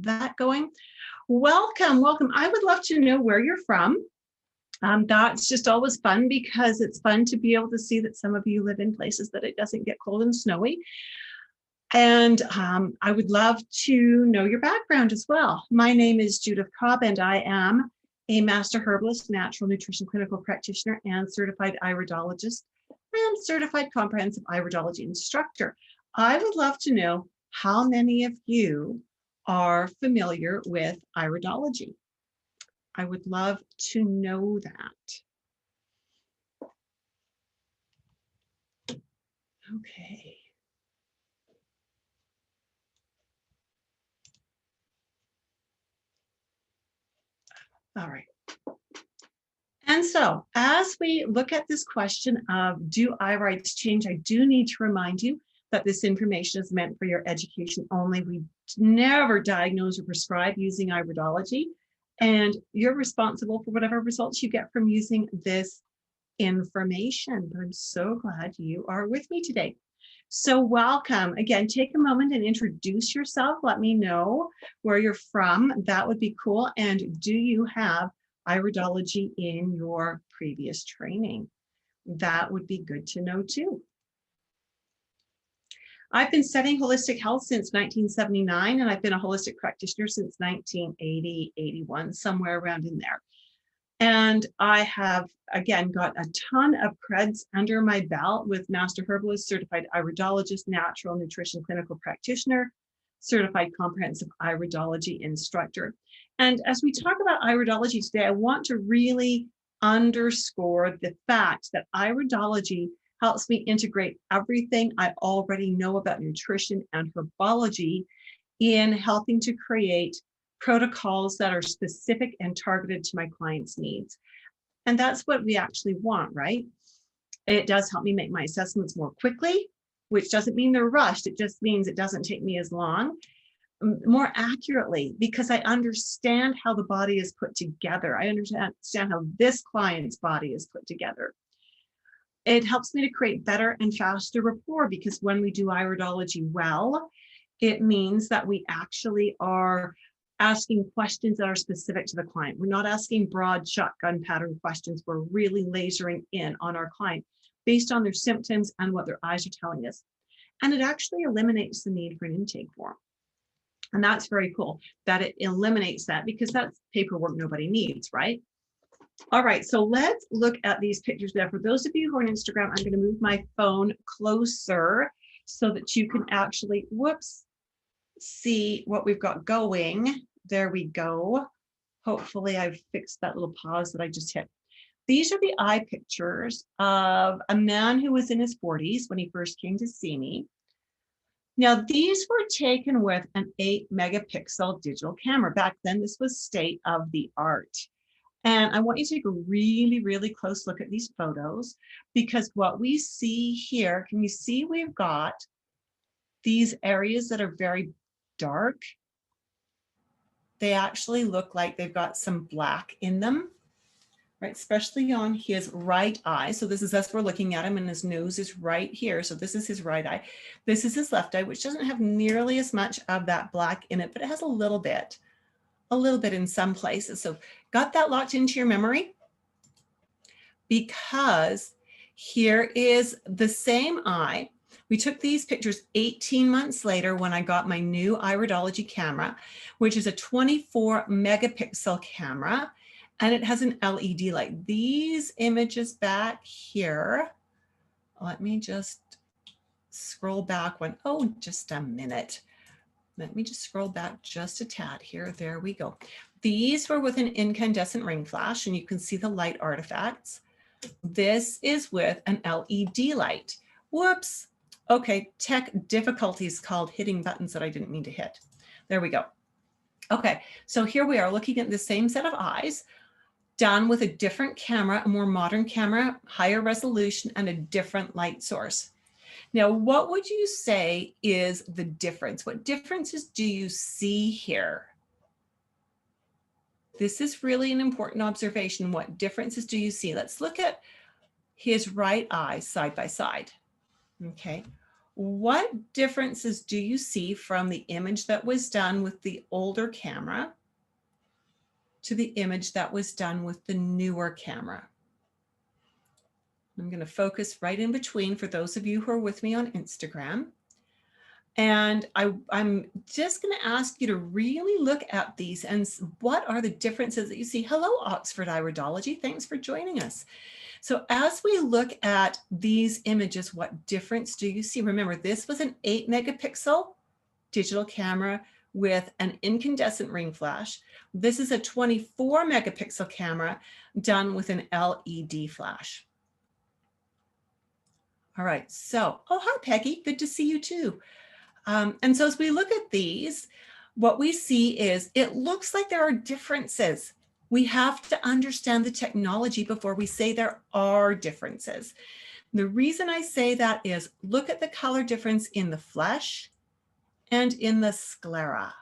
that going. Welcome. I would love to know where you're from. That's just always fun because it's fun to be able to see that some of you live in places that it doesn't get cold and snowy. And I would love to know your background as well. My name is Judith Cobb, and I am a master herbalist, natural nutrition clinical practitioner, and certified iridologist and certified comprehensive iridology instructor. I would love to know how many of you are familiar with iridology. I would love to know that. Okay. All right. And so as we look at this question of do irides change, I do need to remind you that this information is meant for your education only. We never diagnose or prescribe using iridology, and you're responsible for whatever results you get from using this information. But I'm so glad you are with me today. So welcome. Again, take a moment and introduce yourself. Let me know where you're from. That would be cool. And do you have iridology in your previous training? That would be good to know too. I've been studying holistic health since 1979, and I've been a holistic practitioner since 1980, 81, somewhere around in there. And I have, again, got a ton of creds under my belt with master herbalist, certified iridologist, natural nutrition clinical practitioner, certified comprehensive iridology instructor. And as we talk about iridology today, I want to really underscore the fact that iridology helps me integrate everything I already know about nutrition and herbology in helping to create protocols that are specific and targeted to my clients' needs. And that's what we actually want, right? It does help me make my assessments more quickly, which doesn't mean they're rushed. It just means it doesn't take me as long, more accurately, because I understand how the body is put together. I understand how this client's body is put together. It helps me to create better and faster rapport, because when we do iridology well, it means that we actually are asking questions that are specific to the client. We're not asking broad shotgun pattern questions. We're really lasering in on our client based on their symptoms and what their eyes are telling us. And it actually eliminates the need for an intake form. And that's very cool that it eliminates that, because that's paperwork nobody needs, right? All right, so let's look at these pictures now. For those of you who are on Instagram, I'm going to move my phone closer so that you can actually, see what we've got going. There we go. Hopefully I've fixed that little pause that I just hit. These are the eye pictures of a man who was in his 40s when he first came to see me. Now, these were taken with an 8 megapixel digital camera. Back then, this was state of the art. And I want you to take a really, really close look at these photos, because what we see here, can you see we've got these areas that are very dark? They actually look like they've got some black in them, right? Especially on his right eye. So this is us, we're looking at him, and his nose is right here. So this is his right eye. This is his left eye, which doesn't have nearly as much of that black in it, but it has a little bit in some places. So got that locked into your memory? Because here is the same eye. We took these pictures 18 months later when I got my new iridology camera, which is a 24 megapixel camera, and it has an LED light. These images back here, let me just scroll back one. Oh, just a minute. Let me just scroll back just a tad here. There we go. These were with an incandescent ring flash, and you can see the light artifacts. This is with an LED light. Whoops. Okay, tech difficulties called hitting buttons that I didn't mean to hit. There we go. Okay, so here we are looking at the same set of eyes done with a different camera, a more modern camera, higher resolution, and a different light source. Now, what would you say is the difference? What differences do you see here? This is really an important observation. What differences do you see? Let's look at his right eye side by side. Okay. what differences do you see from the image that was done with the older camera to the image that was done with the newer camera? I'm going to focus right in between for those of you who are with me on Instagram. And I'm just going to ask you to really look at these and what are the differences that you see. Hello, Oxford Iridology. Thanks for joining us. So as we look at these images, what difference do you see? Remember, this was an 8 megapixel digital camera with an incandescent ring flash. This is a 24 megapixel camera done with an LED flash. All right, so, oh, hi, Peggy. Good to see you too. And so as we look at these, what we see is it looks like there are differences. We have to understand the technology before we say there are differences. The reason I say that is look at the color difference in the flesh and in the sclera.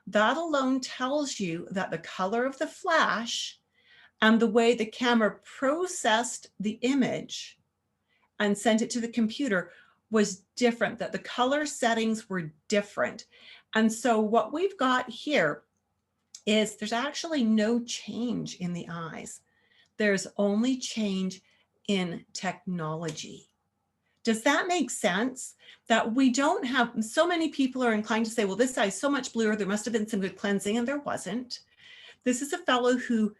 That alone tells you that the color of the flash and the way the camera processed the image and sent it to the computer was different, that the color settings were different. And so what we've got here is there's actually no change in the eyes. There's only change in technology. Does that make sense? That we don't have, so many people are inclined to say, well, this eye is so much bluer, there must have been some good cleansing, and there wasn't. This is a fellow who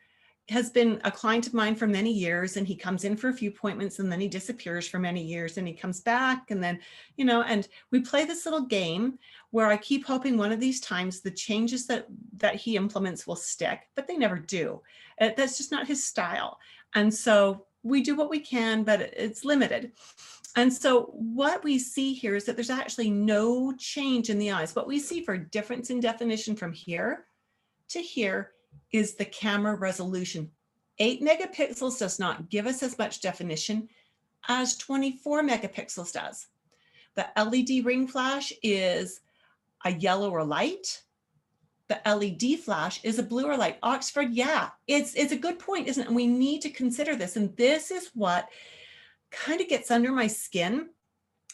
has been a client of mine for many years, and he comes in for a few appointments and then he disappears for many years and he comes back, and then, you know, and we play this little game where I keep hoping one of these times the changes that he implements will stick, but they never do. That's just not his style. And so we do what we can, but it's limited. And so what we see here is that there's actually no change in the eyes. What we see for difference in definition from here to here is the camera resolution. 8 megapixels does not give us as much definition as 24 megapixels does. The LED ring flash is a yellower light. The LED flash is a bluer light. Oxford, yeah, it's a good point, isn't it? And we need to consider this. And this is what kind of gets under my skin,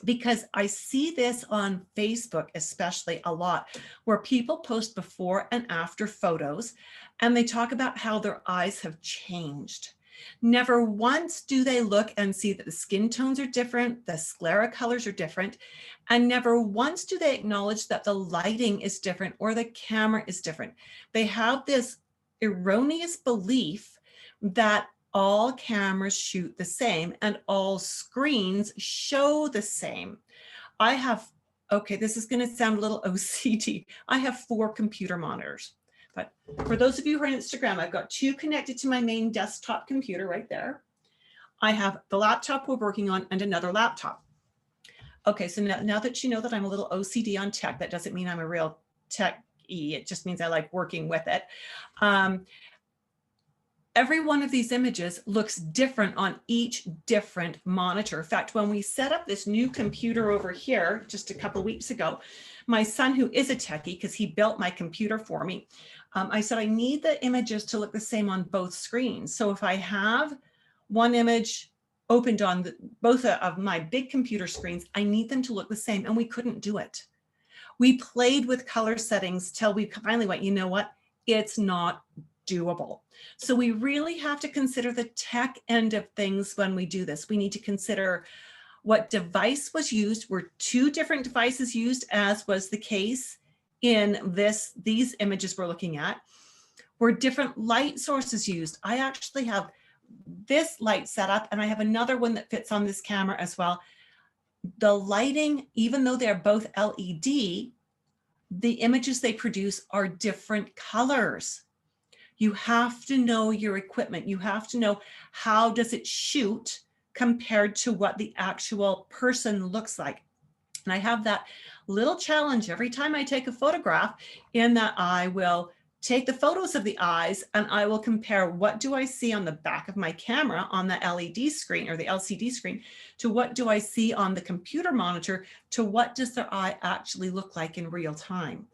because I see this on Facebook, especially a lot, where people post before and after photos, and they talk about how their eyes have changed. Never once do they look and see that the skin tones are different, the sclera colors are different, and never once do they acknowledge that the lighting is different or the camera is different. They have this erroneous belief that all cameras shoot the same and all screens show the same. I have, okay, this is going to sound a little OCD. I have 4 computer monitors, but for those of you who are on Instagram, I've got 2 connected to my main desktop computer right there. I have the laptop we're working on and another laptop. Okay, so now that you know that I'm a little OCD on tech, that doesn't mean I'm a real techie. It just means I like working with it. Every one of these images looks different on each different monitor. In fact, when we set up this new computer over here just a couple of weeks ago, my son, who is a techie, because he built my computer for me, I said, I need the images to look the same on both screens. So if I have one image opened on both of my big computer screens, I need them to look the same, and we couldn't do it. We played with color settings till we finally went, you know what? It's not doable. So we really have to consider the tech end of things when we do this. We need to consider what device was used. Were 2 different devices used, as was the case in these images we're looking at? Were different light sources used? I actually have this light set up, and I have another one that fits on this camera as well. The lighting, even though they're both LED, the images they produce are different colors. You have to know your equipment. You have to know how does it shoot compared to what the actual person looks like. And I have that little challenge every time I take a photograph, in that I will take the photos of the eyes and I will compare what do I see on the back of my camera on the LED screen or the LCD screen to what do I see on the computer monitor to what does their eye actually look like in real time,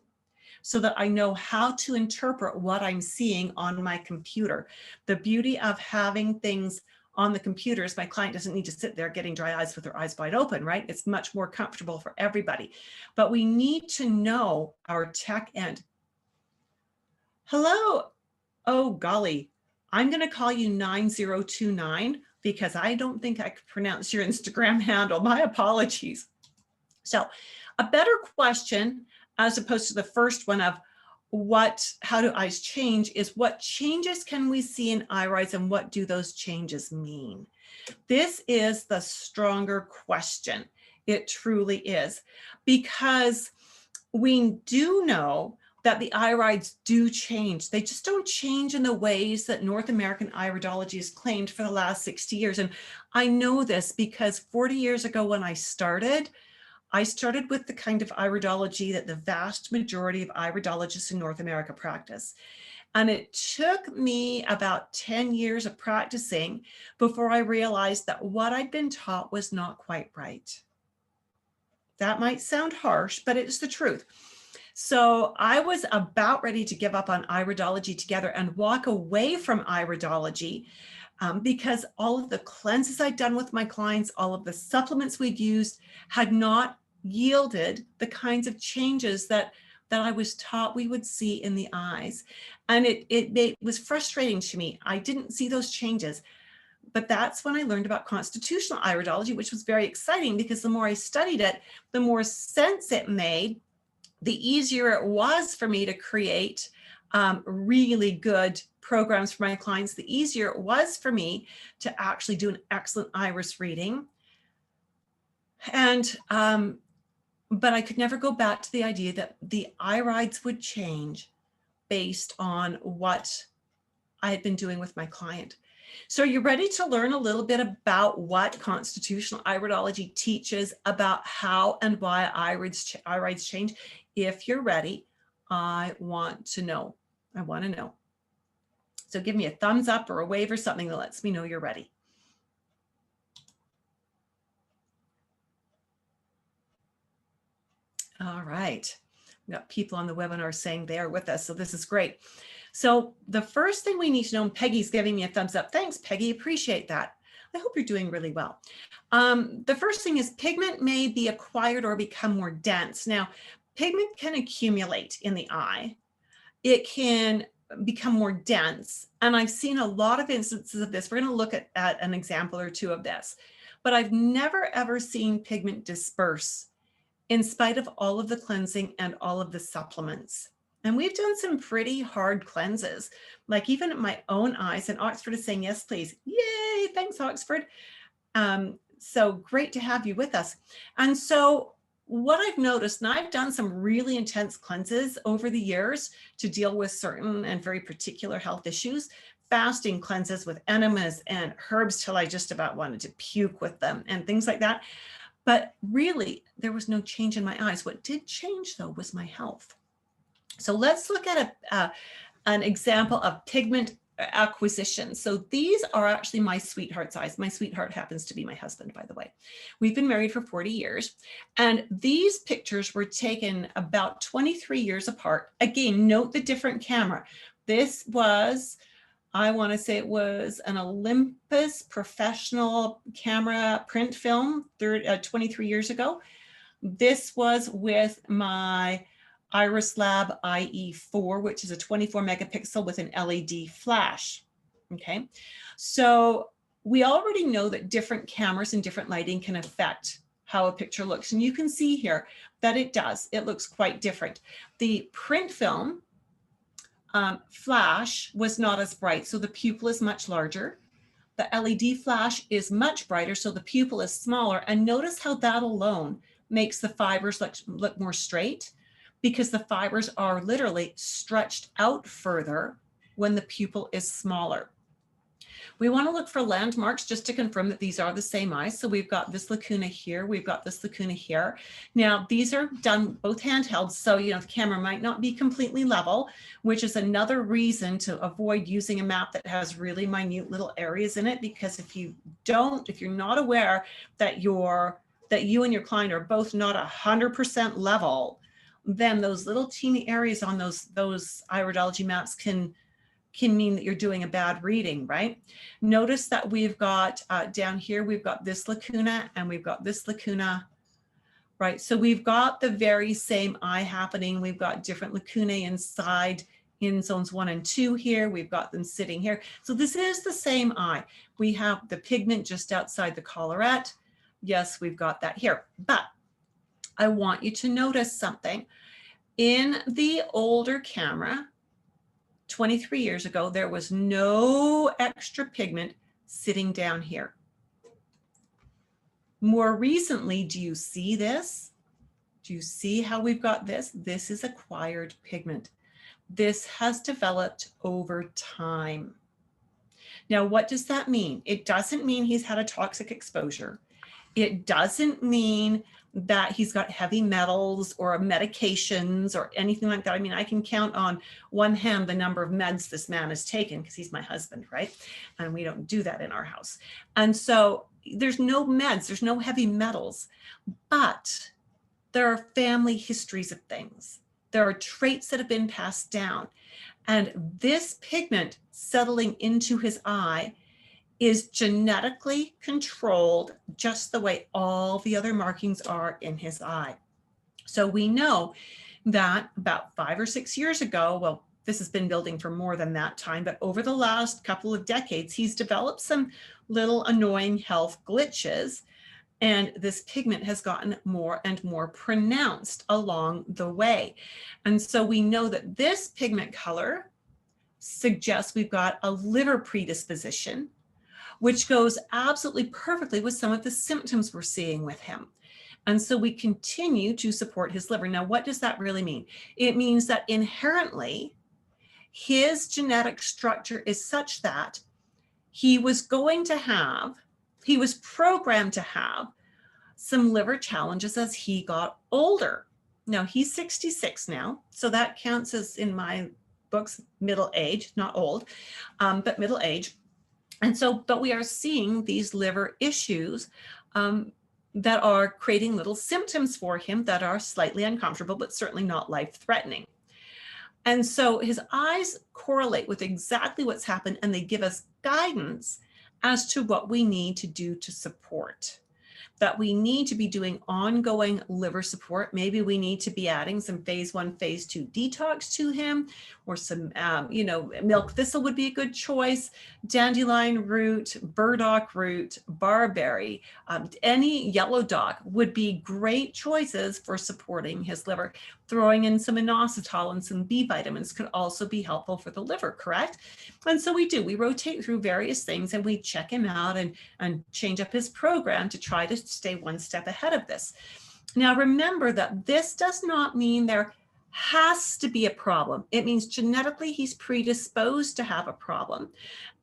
so that I know how to interpret what I'm seeing on my computer. The beauty of having things on the computers. My client doesn't need to sit there getting dry eyes with their eyes wide open, right? It's much more comfortable for everybody. But we need to know our tech end. Hello. Oh, golly. I'm going to call you 9029 because I don't think I could pronounce your Instagram handle. My apologies. So a better question, as opposed to the first one of how do eyes change, is what changes can we see in irides and what do those changes mean? This is the stronger question. It truly is, because we do know that the irides do change. They just don't change in the ways that North American iridology has claimed for the last 60 years. And I know this because 40 years ago when I started with the kind of iridology that the vast majority of iridologists in North America practice. And it took me about 10 years of practicing before I realized that what I'd been taught was not quite right. That might sound harsh, but it's the truth. So I was about ready to give up on iridology together and walk away from iridology because all of the cleanses I'd done with my clients, all of the supplements we'd used had not yielded the kinds of changes that I was taught we would see in the eyes. And it was frustrating to me. I didn't see those changes. But that's when I learned about constitutional iridology, which was very exciting because the more I studied it, the more sense it made, the easier it was for me to create really good programs for my clients, the easier it was for me to actually do an excellent iris reading. And but I could never go back to the idea that the irides would change based on what I had been doing with my client. So are you ready to learn a little bit about what constitutional iridology teaches about how and why irides change? If you're ready, I want to know. I want to know. So give me a thumbs up or a wave or something that lets me know you're ready. All right. We've got people on the webinar saying they are with us, so this is great. So the first thing we need to know, and Peggy's giving me a thumbs up. Thanks, Peggy. Appreciate that. I hope you're doing really well. The first thing is pigment may be acquired or become more dense. Now, pigment can accumulate in the eye. It can become more dense. And I've seen a lot of instances of this. We're going to look at an example or two of this. But I've never, ever seen pigment disperse in spite of all of the cleansing and all of the supplements. And we've done some pretty hard cleanses, like even at my own eyes, and Oxford is saying, yes, please. Yay, thanks, Oxford. So great to have you with us. And so what I've noticed, and I've done some really intense cleanses over the years to deal with certain and very particular health issues, fasting cleanses with enemas and herbs till I just about wanted to puke with them and things like that. But really, there was no change in my eyes. What did change, though, was my health. So let's look at an example of pigment acquisition. So these are actually my sweetheart's eyes. My sweetheart happens to be my husband, by the way. We've been married for 40 years. And these pictures were taken about 23 years apart. Again, note the different camera. This was, I want to say it was an Olympus professional camera print film 23 years ago. This was with my Iris Lab IE4, which is a 24 megapixel with an LED flash. Okay, so we already know that different cameras and different lighting can affect how a picture looks. And you can see here that it does. It looks quite different. The print film flash was not as bright, so the pupil is much larger. The LED flash is much brighter, so the pupil is smaller. And notice how that alone makes the fibers look more straight, because the fibers are literally stretched out further when the pupil is smaller. We want to look for landmarks just to confirm that these are the same eyes. So we've got this lacuna here, we've got this lacuna here. Now these are done both handheld, so the camera might not be completely level, which is another reason to avoid using a map that has really minute little areas in it, because if you're not aware that you and your client are both not 100% level, then those little teeny areas on those iridology maps can can mean that you're doing a bad reading, right? Notice that we've got down here, we've got this lacuna and we've got this lacuna, right? So we've got the very same eye happening. We've got different lacunae inside in zones 1 and 2 here. We've got them sitting here. So this is the same eye. We have the pigment just outside the collarette. Yes, we've got that here. But I want you to notice something. In the older camera, 23 years ago, there was no extra pigment sitting down here. More recently, do you see this? Do you see how we've got this? This is acquired pigment. This has developed over time. Now, what does that mean? It doesn't mean he's had a toxic exposure. It doesn't mean that he's got heavy metals or medications or anything like that. I mean, I can count on one hand the number of meds this man has taken because he's my husband, right? And we don't do that in our house. And so there's no meds, there's no heavy metals, but there are family histories of things. There are traits that have been passed down. And this pigment settling into his eye is genetically controlled just the way all the other markings are in his eye. So we know that about 5 or 6 years ago, well, this has been building for more than that time, but over the last couple of decades, he's developed some little annoying health glitches, and this pigment has gotten more and more pronounced along the way. And so we know that this pigment color suggests we've got a liver predisposition, which goes absolutely perfectly with some of the symptoms we're seeing with him. And so we continue to support his liver. Now, what does that really mean? It means that inherently, his genetic structure is such that he was programmed to have some liver challenges as he got older. Now, he's 66 now, so that counts as, in my books, middle age, not old, but middle age. And so, but we are seeing these liver issues that are creating little symptoms for him that are slightly uncomfortable, but certainly not life-threatening. And so his eyes correlate with exactly what's happened, and they give us guidance as to what we need to do to support. That we need to be doing ongoing liver support. Maybe we need to be adding some phase 1, phase 2 detox to him, or some, milk thistle would be a good choice, dandelion root, burdock root, barberry, any yellow dock would be great choices for supporting his liver. Throwing in some inositol and some B vitamins could also be helpful for the liver, correct? And so we rotate through various things and we check him out and change up his program to try to stay one step ahead of this. Now, remember that this does not mean there has to be a problem. It means genetically he's predisposed to have a problem.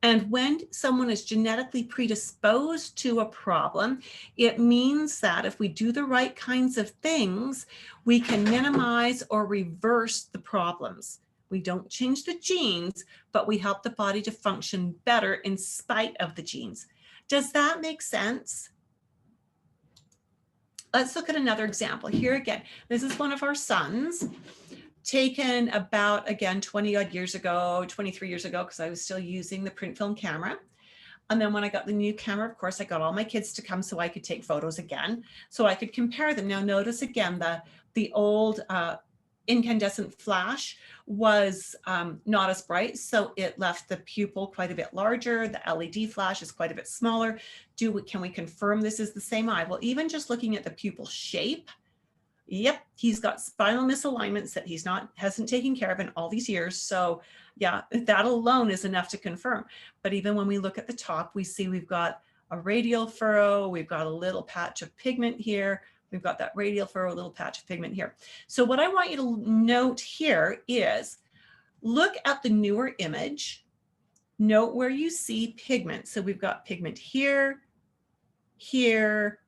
And when someone is genetically predisposed to a problem, it means that if we do the right kinds of things, we can minimize or reverse the problems. We don't change the genes, but we help the body to function better in spite of the genes. Does that make sense? Let's look at another example. Here again, this is one of our sons, taken about, again, 20 odd years ago, 23 years ago, because I was still using the print film camera. And then when I got the new camera, of course, I got all my kids to come so I could take photos again, so I could compare them. Now notice again, the old incandescent flash was not as bright, so it left the pupil quite a bit larger. The LED flash is quite a bit smaller. Can we confirm this is the same eye? Well, even just looking at the pupil shape, yep, he's got spinal misalignments that he hasn't taken care of in all these years. So yeah, that alone is enough to confirm. But even when we look at the top, we see we've got a radial furrow, we've got a little patch of pigment here, we've got that radial furrow, a little patch of pigment here. So what I want you to note here is, look at the newer image, note where you see pigment. So we've got pigment here, here,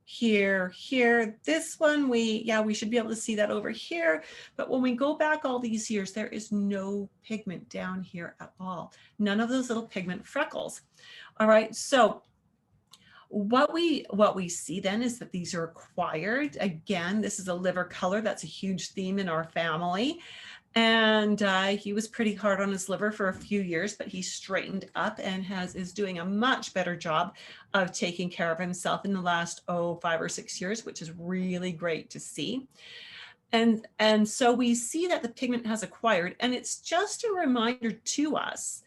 here, here. This one, we should be able to see that over here. But when we go back all these years, there is no pigment down here at all. None of those little pigment freckles. All right, so what we see then is that these are acquired. Again, this is a liver color. That's a huge theme in our family. And he was pretty hard on his liver for a few years, but he straightened up and is doing a much better job of taking care of himself in the last 5 or 6 years, which is really great to see. And so we see that the pigment has acquired, and it's just a reminder to us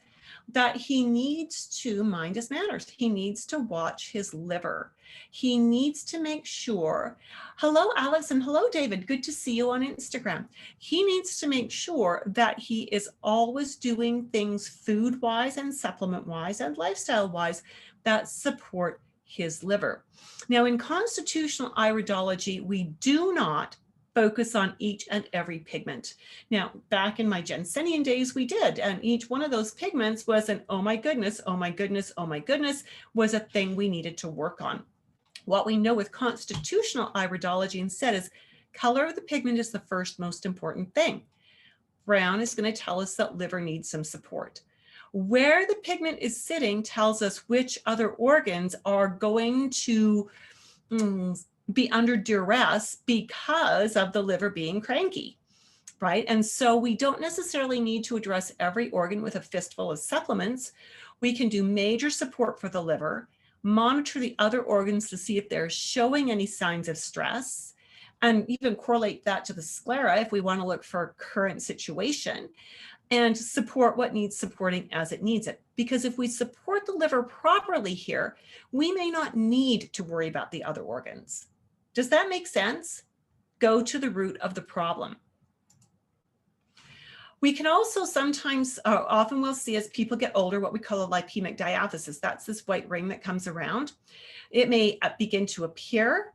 that he needs to mind his manners. He needs to watch his liver. He needs to make sure, hello, Alex, and hello, David. Good to see you on Instagram. He needs to make sure that he is always doing things food-wise and supplement-wise and lifestyle-wise that support his liver. Now, in constitutional iridology, we do not focus on each and every pigment. Now, back in my Jensenian days, we did, and each one of those pigments was an, oh my goodness, oh my goodness, oh my goodness, was a thing we needed to work on. What we know with constitutional iridology instead is color of the pigment is the first most important thing. Brown is going to tell us that liver needs some support. Where the pigment is sitting tells us which other organs are going to be under duress because of the liver being cranky, right? And so we don't necessarily need to address every organ with a fistful of supplements. We can do major support for the liver, monitor the other organs to see if they're showing any signs of stress, and even correlate that to the sclera if we want to look for current situation, and support what needs supporting as it needs it. Because if we support the liver properly here, we may not need to worry about the other organs. Does that make sense? Go to the root of the problem. We can also sometimes, often we'll see as people get older, what we call a lipemic diathesis. That's this white ring that comes around. It may begin to appear.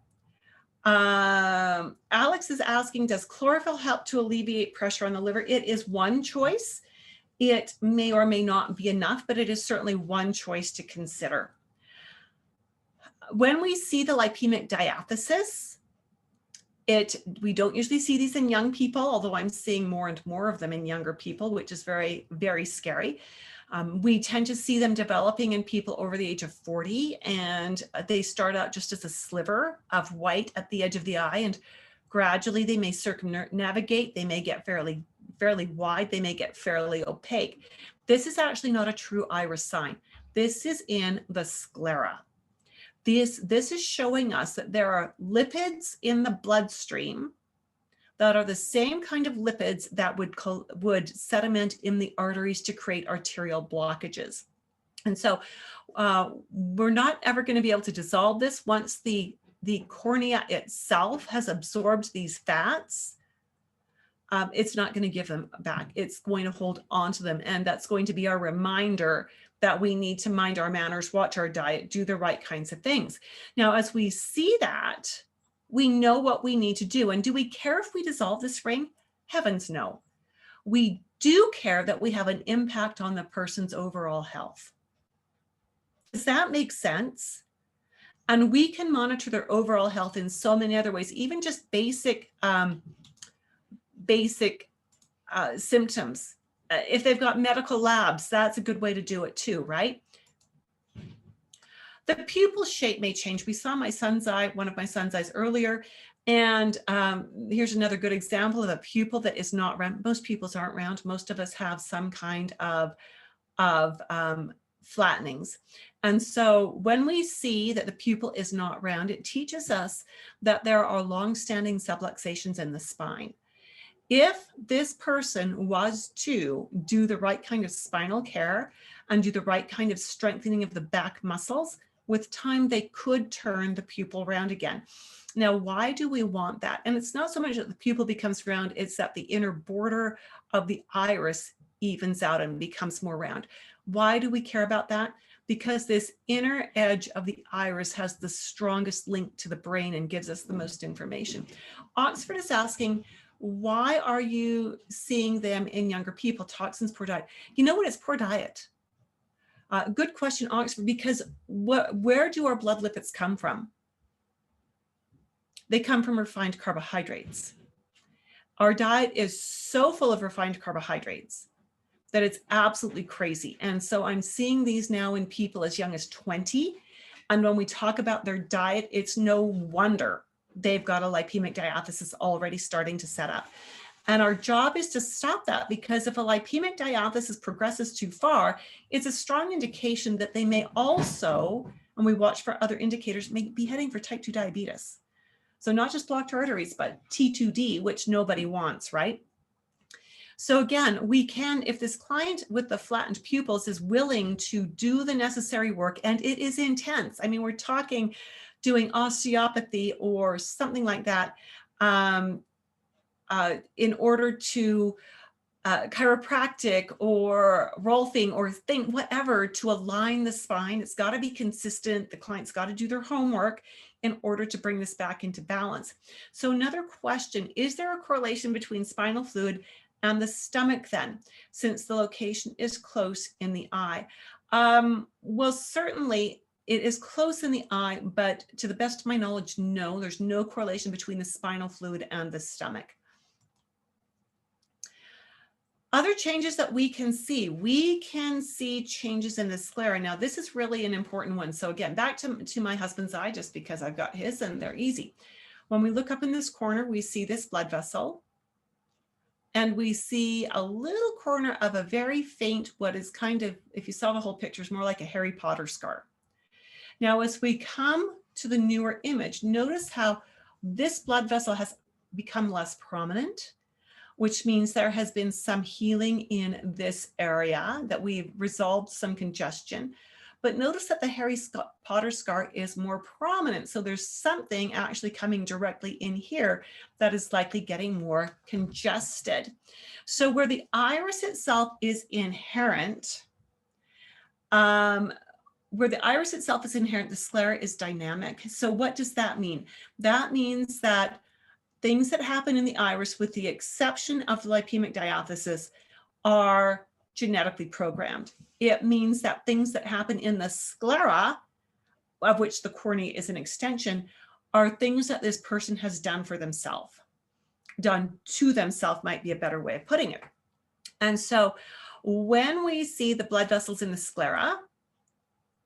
Alex is asking, does chlorophyll help to alleviate pressure on the liver? It is one choice. It may or may not be enough, but it is certainly one choice to consider. When we see the lipemic diathesis, we don't usually see these in young people, although I'm seeing more and more of them in younger people, which is very, very scary. We tend to see them developing in people over the age of 40, and they start out just as a sliver of white at the edge of the eye, and gradually they may circumnavigate, they may get fairly wide, they may get fairly opaque. This is actually not a true iris sign. This is in the sclera. This is showing us that there are lipids in the bloodstream that are the same kind of lipids that would sediment in the arteries to create arterial blockages. And so we're not ever going to be able to dissolve this once the cornea itself has absorbed these fats. It's not going to give them back. It's going to hold on to them. And that's going to be our reminder that we need to mind our manners, watch our diet, do the right kinds of things. Now, as we see that, we know what we need to do. And do we care if we dissolve this ring? Heavens no. We do care that we have an impact on the person's overall health. Does that make sense? And we can monitor their overall health in so many other ways, even just basic symptoms. If they've got medical labs, that's a good way to do it too, right? The pupil shape may change. We saw my son's eye, one of my son's eyes earlier, and here's another good example of a pupil that is not round. Most pupils aren't round. Most of us have some kind of flattenings. And so when we see that the pupil is not round, it teaches us that there are long-standing subluxations in the spine. If this person was to do the right kind of spinal care and do the right kind of strengthening of the back muscles, with time they could turn the pupil round again. Now, why do we want that? And it's not so much that the pupil becomes round, it's that the inner border of the iris evens out and becomes more round. Why do we care about that? Because this inner edge of the iris has the strongest link to the brain and gives us the most information. Oxford is asking, why are you seeing them in younger people? Toxins, poor diet. You know what? It's poor diet. Good question, Oxford, because where do our blood lipids come from? They come from refined carbohydrates. Our diet is so full of refined carbohydrates that it's absolutely crazy. And so I'm seeing these now in people as young as 20. And when we talk about their diet, it's no wonder they've got a lipemic diathesis already starting to set up. And our job is to stop that, because if a lipemic diathesis progresses too far, it's a strong indication that they may also, and we watch for other indicators, may be heading for type 2 diabetes. So not just blocked arteries, but T2D, which nobody wants, right? So again, we can, if this client with the flattened pupils is willing to do the necessary work, and it is intense. I mean, we're talking doing osteopathy or something like that, in order to chiropractic or Rolfing or whatever to align the spine. It's got to be consistent. The client's got to do their homework in order to bring this back into balance. So another question, is there a correlation between spinal fluid and the stomach then, since the location is close in the eye? Well, certainly it is close in the eye, but to the best of my knowledge, no, there's no correlation between the spinal fluid and the stomach. Other changes that we can see changes in the sclera. Now, this is really an important one. So again, back to my husband's eye, just because I've got his and they're easy. When we look up in this corner, we see this blood vessel, and we see a little corner of a very faint, what is kind of, if you saw the whole picture, is more like a Harry Potter scar. Now, as we come to the newer image, notice how this blood vessel has become less prominent, which means there has been some healing in this area, that we've resolved some congestion. But notice that the Harry Potter scar is more prominent. So there's something actually coming directly in here that is likely getting more congested. So where the iris itself is inherent, the sclera is dynamic. So what does that mean? That means that things that happen in the iris, with the exception of the lipemic diathesis, are genetically programmed. It means that things that happen in the sclera, of which the cornea is an extension, are things that this person has done for themselves. Done to themselves might be a better way of putting it. And so when we see the blood vessels in the sclera,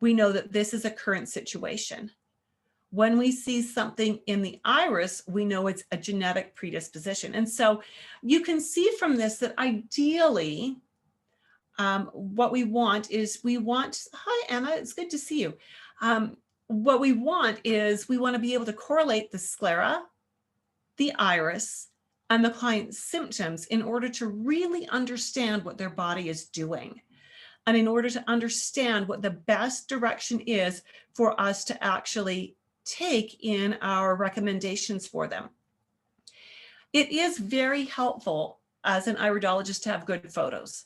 we know that this is a current situation. When we see something in the iris, we know it's a genetic predisposition. And so you can see from this that ideally, what we want, hi Emma, it's good to see you. What we want is, we want to be able to correlate the sclera, the iris, and the client's symptoms in order to really understand what their body is doing. And in order to understand what the best direction is for us to actually take in our recommendations for them. It is very helpful as an iridologist to have good photos.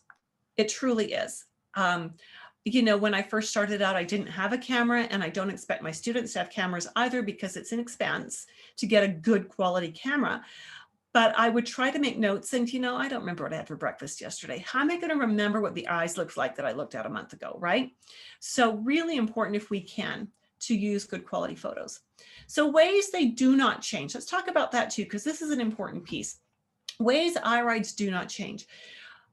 It truly is. You know, when I first started out, I didn't have a camera, and I don't expect my students to have cameras either, because it's an expense to get a good quality camera. But I would try to make notes, and you know, I don't remember what I had for breakfast yesterday. How am I going to remember what the eyes looked like that I looked at a month ago, right? So really important, if we can, to use good quality photos. So ways they do not change. Let's talk about that too, because this is an important piece. Ways irides do not change.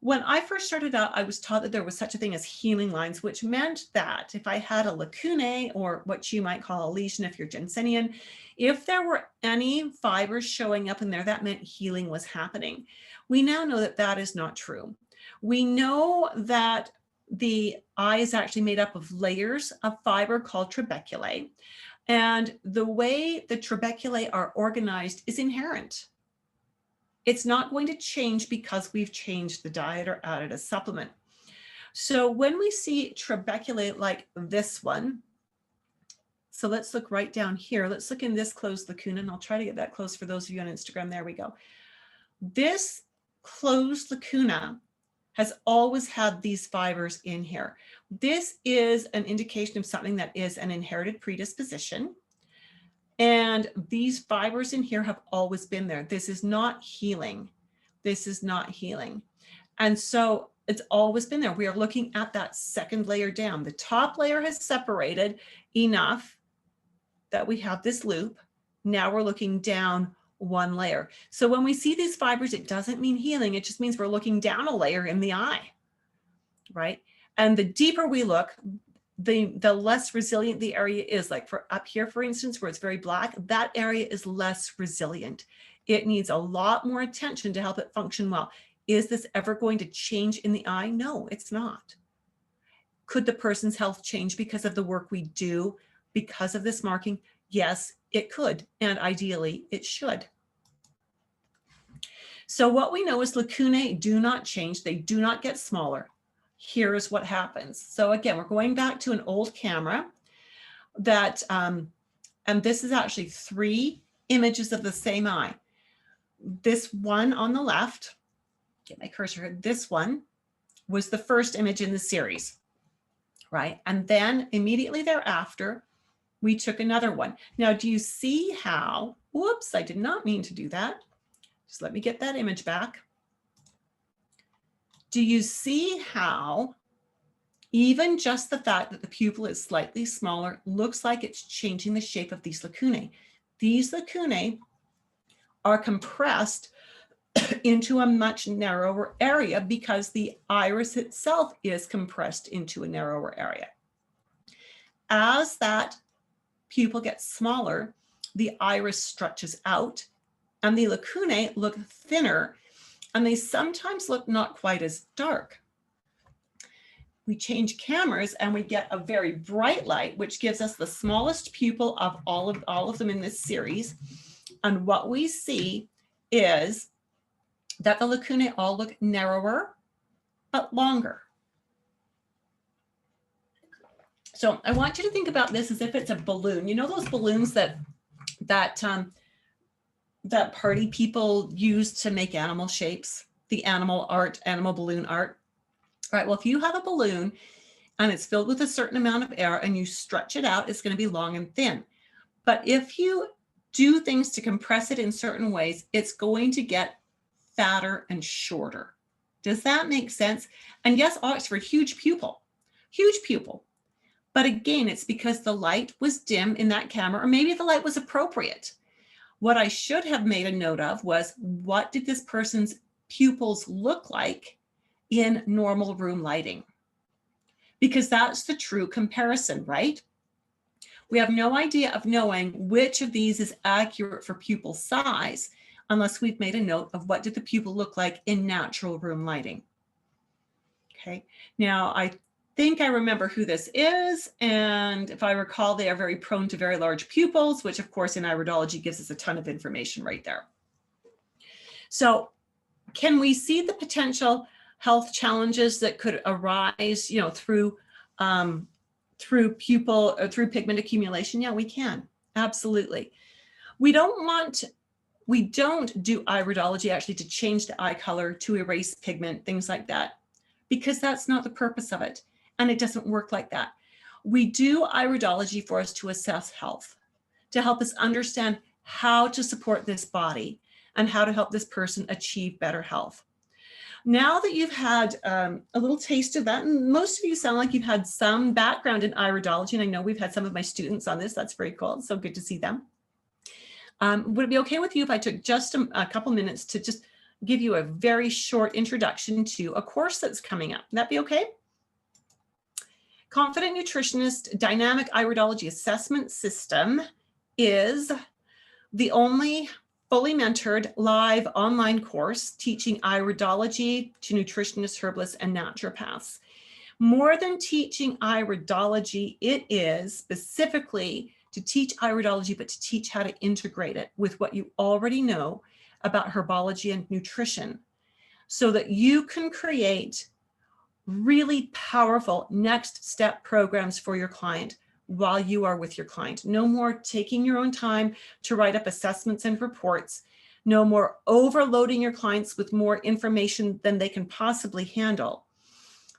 When I first started out, I was taught that there was such a thing as healing lines, which meant that if I had a lacunae, or what you might call a lesion if you're Jensenian, if there were any fibers showing up in there, that meant healing was happening. We now know that that is not true. We know that the eye is actually made up of layers of fiber called trabeculae. And the way the trabeculae are organized is inherent. It's not going to change because we've changed the diet or added a supplement. So when we see trabeculae like this one, so let's look right down here. Let's look in this closed lacuna, and I'll try to get that close for those of you on Instagram. There we go. This closed lacuna has always had these fibers in here. This is an indication of something that is an inherited predisposition. And these fibers in here have always been there. This is not healing. This is not healing. And so it's always been there. We are looking at that second layer down. The top layer has separated enough that we have this loop. Now we're looking down one layer. So when we see these fibers, it doesn't mean healing. It just means we're looking down a layer in the eye, right? And the deeper we look, the less resilient the area is. Like for up here, for instance, where it's very black, that area is less resilient. It needs a lot more attention to help it function well. Is this ever going to change in the eye? No, it's not. Could the person's health change because of the work we do, because of this marking? Yes, it could, and ideally it should. So what we know is lacunae do not change. They do not get smaller. Here's what happens. So again, we're going back to an old camera that, and this is actually 3 images of the same eye. This one on the left, get my cursor here, this one was the first image in the series, right? And then immediately thereafter, we took another one. Now, do you see how, whoops, I did not mean to do that. Just let me get that image back. Do you see how even just the fact that the pupil is slightly smaller looks like it's changing the shape of these lacunae? These lacunae are compressed into a much narrower area because the iris itself is compressed into a narrower area. As that pupil gets smaller, the iris stretches out and the lacunae look thinner, and they sometimes look not quite as dark. We change cameras and we get a very bright light, which gives us the smallest pupil of all of them in this series. And what we see is that the lacunae all look narrower, but longer. So I want you to think about this as if it's a balloon. You know those balloons that party people use to make animal shapes, the animal art, animal balloon art? All right, well, if you have a balloon and it's filled with a certain amount of air and you stretch it out, it's going to be long and thin. But if you do things to compress it in certain ways, it's going to get fatter and shorter. Does that make sense? And yes, Oxford, huge pupil. But again, it's because the light was dim in that camera, or maybe the light was appropriate. What I should have made a note of was, what did this person's pupils look like in normal room lighting? Because that's the true comparison, right? We have no idea of knowing which of these is accurate for pupil size unless we've made a note of what did the pupil look like in natural room lighting. Okay, now I think I remember who this is, and if I recall, they are very prone to very large pupils, which of course in iridology gives us a ton of information right there. So can we see the potential health challenges that could arise, you know, through pupil or through pigment accumulation? Yeah, we can, absolutely. We don't do iridology actually to change the eye color, to erase pigment, things like that, because that's not the purpose of it. And it doesn't work like that. We do iridology for us to assess health, to help us understand how to support this body and how to help this person achieve better health. Now that you've had a little taste of that, and most of you sound like you've had some background in iridology, and I know we've had some of my students on this, that's very cool, it's so good to see them. Would it be okay with you if I took just a couple minutes to just give you a very short introduction to a course that's coming up? Would that be okay? Confident Nutritionist Dynamic Iridology Assessment System is the only fully mentored live online course teaching iridology to nutritionists, herbalists, and naturopaths. More than teaching iridology, it is specifically to teach iridology, but to teach how to integrate it with what you already know about herbology and nutrition, so that you can create really powerful next step programs for your client while you are with your client. No more taking your own time to write up assessments and reports. No more overloading your clients with more information than they can possibly handle.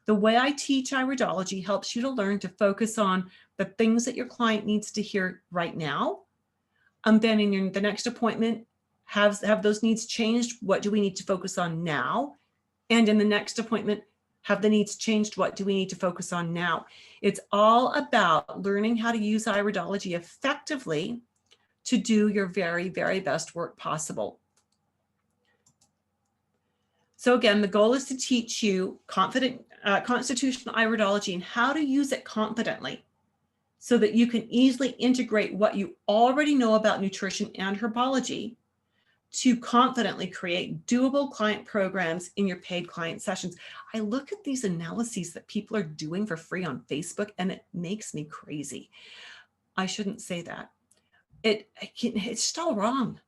The way I teach iridology helps you to learn to focus on the things that your client needs to hear right now. And then in the next appointment, have those needs changed? What do we need to focus on now? And in the next appointment, have the needs changed? What do we need to focus on now? It's all about learning how to use iridology effectively to do your very, very best work possible. So again, the goal is to teach you constitutional iridology and how to use it confidently so that you can easily integrate what you already know about nutrition and herbology to confidently create doable client programs in your paid client sessions. I look at these analyses that people are doing for free on Facebook, and it makes me crazy. I shouldn't say that. It's still wrong.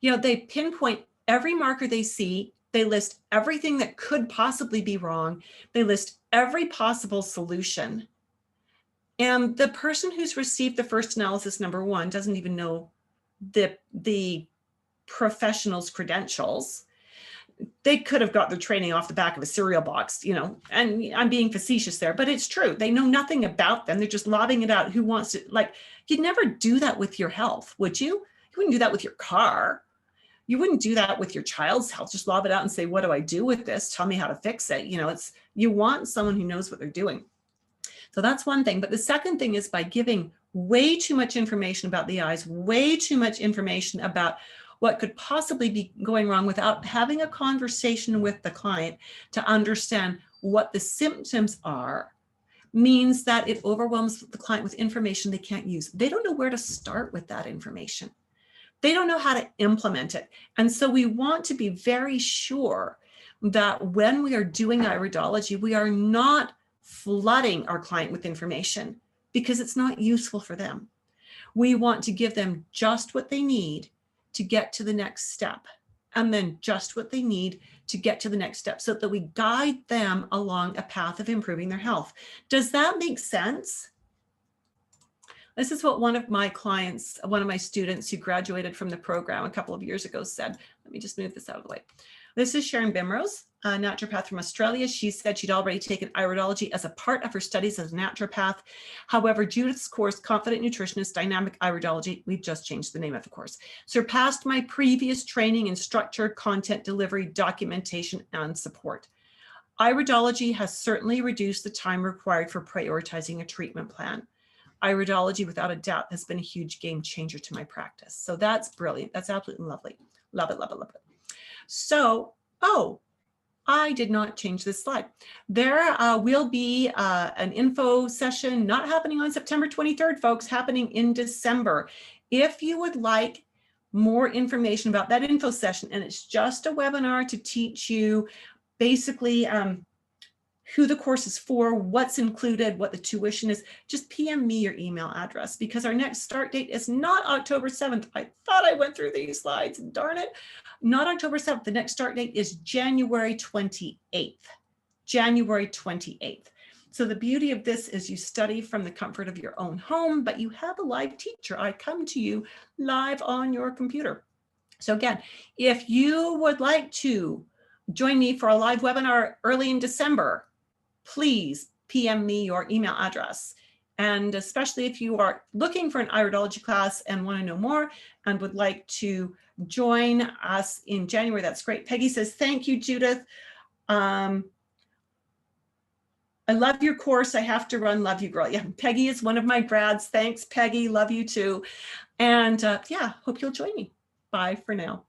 You know, they pinpoint every marker they see. They list everything that could possibly be wrong. They list every possible solution. And the person who's received the first analysis, number one, doesn't even know the professional's credentials. They could have got their training off the back of a cereal box, you know, and I'm being facetious there, but it's true. They know nothing about them. They're just lobbing it out. Who wants to, like, you'd never do that with your health, would you? You wouldn't do that with your car. You wouldn't do that with your child's health. Just lob it out and say, what do I do with this? Tell me how to fix it. You know, you want someone who knows what they're doing. So that's one thing. But the second thing is by giving way too much information about the eyes, way too much information about what could possibly be going wrong without having a conversation with the client to understand what the symptoms are, means that it overwhelms the client with information they can't use. They don't know where to start with that information. They don't know how to implement it. And so we want to be very sure that when we are doing iridology, we are not flooding our client with information because it's not useful for them. We want to give them just what they need to get to the next step, and then just what they need to get to the next step, so that we guide them along a path of improving their health. Does that make sense? This is what one of my clients, one of my students who graduated from the program a couple of years ago said. Let me just move this out of the way. This is Sharon Bimrose, a naturopath from Australia. She said she'd already taken iridology as a part of her studies as a naturopath. However, Judith's course, Confident Nutritionist, Dynamic Iridology, we've just changed the name of the course, surpassed my previous training in structured content delivery, documentation, and support. Iridology has certainly reduced the time required for prioritizing a treatment plan. Iridology, without a doubt, has been a huge game changer to my practice. So that's brilliant. That's absolutely lovely. Love it, love it, love it. So, I did not change this slide. There will be an info session not happening on September 23rd, folks, happening in December. If you would like more information about that info session, and it's just a webinar to teach you basically who the course is for, what's included, what the tuition is, just PM me your email address, because our next start date is not October 7th. I thought I went through these slides, darn it. Not October 7th. The next start date is January 28th. January 28th. So the beauty of this is you study from the comfort of your own home, but you have a live teacher. I come to you live on your computer. So again, if you would like to join me for a live webinar early in December, please PM me your email address. And especially if you are looking for an iridology class and want to know more and would like to join us in January, that's great. Peggy says, thank you, Judith. I love your course. I have to run. Love you, girl. Yeah, Peggy is one of my grads. Thanks, Peggy. Love you too. And yeah, hope you'll join me. Bye for now.